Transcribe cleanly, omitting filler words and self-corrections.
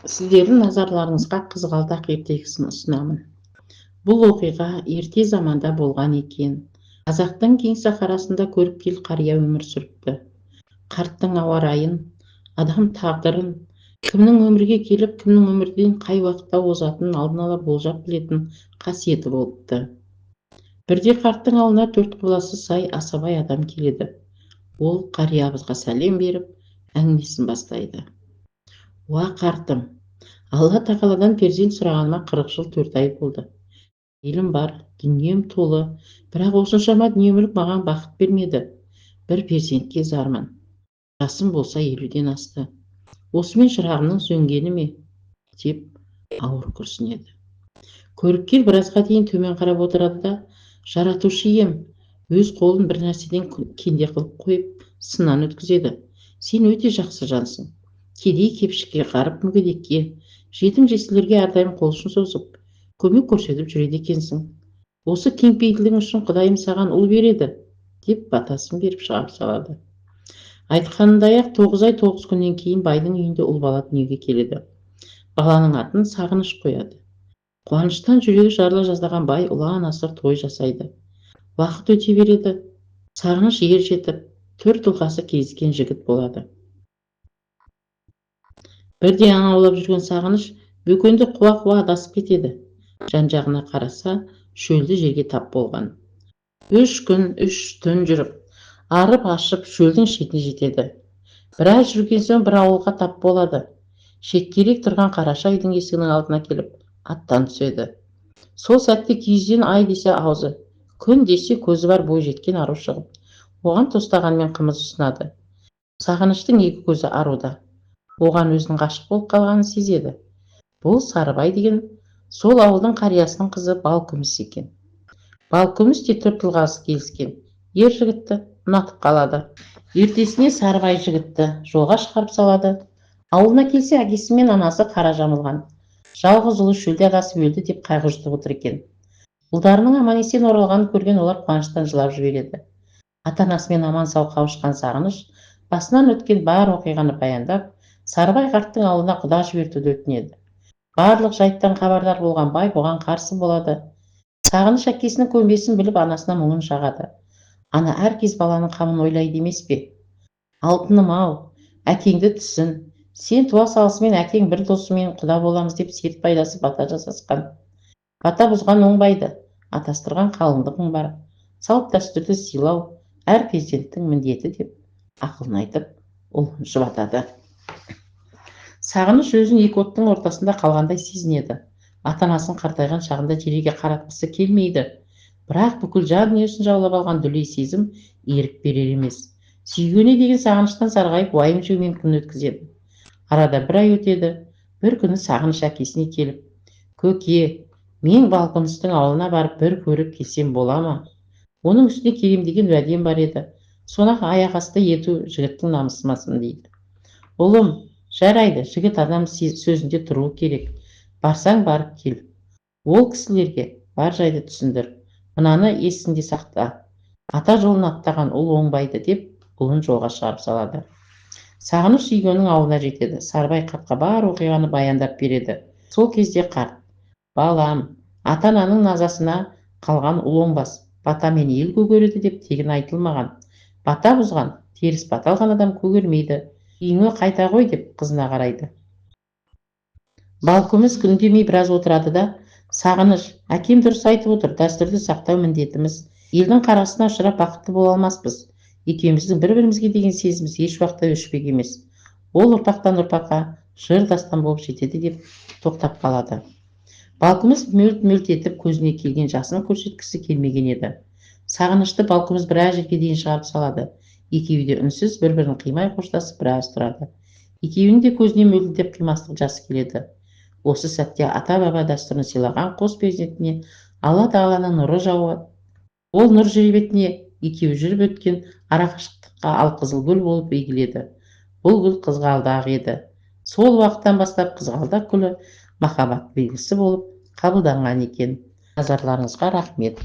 Сіздердің назарларыңызға қызғалдақ ертегісін ұсынамын. Бұл оқиға ерте заманда болған екен. Қазақтың кең сахарасында көріпкел қария өмір сүріпті. Қарттың ауа райын, адам тағдырын, кімнің өмірге келіп, кімнің өмірден қай уақытта озатынын алдын ала болжап білетін қасиеті болыпты. Бірде қарттың ауылына 4 құбыласы сай асабай адам келеді. Ол қариябызға сәлем беріп, әңгімесін бастайды. Уа қартым, Алла тағаладан перзент сұрағаныма 40 жыл 4 ай болды. Елім бар, дүнием толы, бірақ осыншама дүние мүлік маған бақыт бермеді. Бір перзентке зармын. Жасым болса 50-ден асты. Осымен шырағымның сөнгені ме? Деп ауыр күрсінеді. Көріпкел біразға дейін төмен қарап отырады да, жаратушы ием, өз қолын бір нәрседен кенде қылып қойып, сыннан өткізеді. Сен өте жақсы жансың. Кедей кепшікке, ғарып мүгедекке, жетім жесірлерге әрдайым қол ұшын созып, көмек көрсетіп жүреді екенсің. Осы кеңпейілдігің үшін Құдайым саған ұл береді, деп батасын беріп шығарып салады. Айтқанындай-ақ 9 ай 9 күннен кейін байдың үйінде ұл бала дүниеге келеді. Баланың атын Сағыныш қояды. Қуаныштан жүрегі жарыла жаздаған бай ұлан-асыр той жасайды. Уақыт өте береді. Сағыныш ер жетіп, 4 тұлғасы кездескен жігіт болады. Бірде аң аулап жүрген Сағыныш бөкенді қуа-қуа адасып кетеді. Жан-жағына қараса, шөлді жерге тап болған. 3 күн 3 түн жүріп, арып-ашып шөлдің шетіне жетеді. Біраз жүрген соң бір ауылға тап болады. Шеткерек тұрған қараша үйдің есігінің алдына келіп, аттан түседі. Сол сәтте киізден ай десе аузы, күн десе көзі бар бой жеткен ару шығып, оған тостағанмен қымыз ұсынады. Сағыныштың екі көзі аруда. Оған өзінің ғашық болып қалғанын сезеді. Бұл Сарыбай деген сол ауылдың қариясының қызы Балкүміс екен. Балкүміс те 4 тұлғасы келіскен. Ер жігітті ұнатып қалады. Ертесіне Сарыбай жігітті жолға шығарып салады. Ауылына келсе, әкесі мен анасы қара жамылған. Жалғыз ұлы шөлде адасып өлді деп қайғы жұтып отыр екен. Ұлдарының аман-есен оралғанын көрген олар қуаныштан жылап жібереді. Ата-анасымен аман сау қауышқан Сағыныш басынан өткен бар оқиғаны баяндап, Сарыбай қарттың ауылына құда жібертуді өтінеді. Барлық жайттан хабардар болған бай бұған қарсы болады. Сағыныш әкесінің көнбесін біліп анасына мұңын шағады. Ана әркез баланың қамын ойлайды емес пе? Алтыным-ау, әкеңді түсін. Сен туа салысымен әкең бір досымен құда боламыз деп серт пайдасы бата жасасқан. Бата бұзған оңбайды, атастырған қалыңдығың бар. Салт дәстүрді сыйлау әр перзенттің міндеті деп ақылын айтып, ұлын жұбатады. Сағыныш өзін екі оттың ортасында қалғандай сезінеді. Ата-анасын қартайған шағында жерге қаратқысы келмейді. Бірақ бүкіл жан дүниесін жаулап алған дүлей сезім ерік берер емес. Сүйгеніне деген сағыныштан сарғайып, уайым жеумен күн өткізеді. Арада бір ай өтеді. Bir күні Сағыныш әкесіне келіп, көке, мен Балкүмістің ауылына барып бір көріп келсем бола ма? Оның үстіне келем деген уәдем бар еді. Соны аяқ асты ету жігіттің намысымасын дейді. Ұлым, жарайды, жігіт адам сөзінде тұруы керек. Барсаң барып кел. Ол кісілерге бар жайды түсіндір. Мынаны есіңде сақта. Ата жолын аттаған ұл оңбайды деп ұлын жолға шығарып салады. Сағыныш сүйгенінің ауылына жетеді. Сарыбай қартқа бар оқиғаны баяндап береді. Сол кезде қарт: балам, ата-ананың назасына қалған ұл оңбас, батамен ел көгереді деп тегін айтылмаған. Бата бұзған, теріс бата алған адам көгермейді. Үйіңе қайта ғой деп қызына қарайды. Балкүміс үндемей біраз отырады да: Сағыныш, әкем дұрыс айтып отыр, дәстүрді сақтау міндетіміз. Елдің қарғысына ұшырап бақытты бола алмаспыз. Екеуміздің бір-бірімізге деген сезіміз еш уақытта өшпек емес. Ол ұрпақтан ұрпаққа жыр дастан болып жетеді деп тоқтап қалады. Балкүміс мөлт-мөлт етіп көзіне келген жасын көрсеткісі келмеген еді. Сағынышты Балкүміс біраз жерге дейін шығарып салады. Екеуі де үнсіз бір-бірін қимай қоштасып біраз тұрады. Екеуінің де көзіне мөлтілдеп қимастық жасы келеді. Осы сәтте ата-баба дәстүрін сыйлаған қос перзентіне Алла тағаланың нұры жауады. Ол нұр жер бетіне екеуі жүріп өткен арақашықтыққа алқызыл гүл болып егіледі. Бұл гүл қызғалдақ еді. Сол уақыттан бастап қызғалдақ гүлі махаббат белгісі болып қабылданған екен. Назарларыңызға рахмет.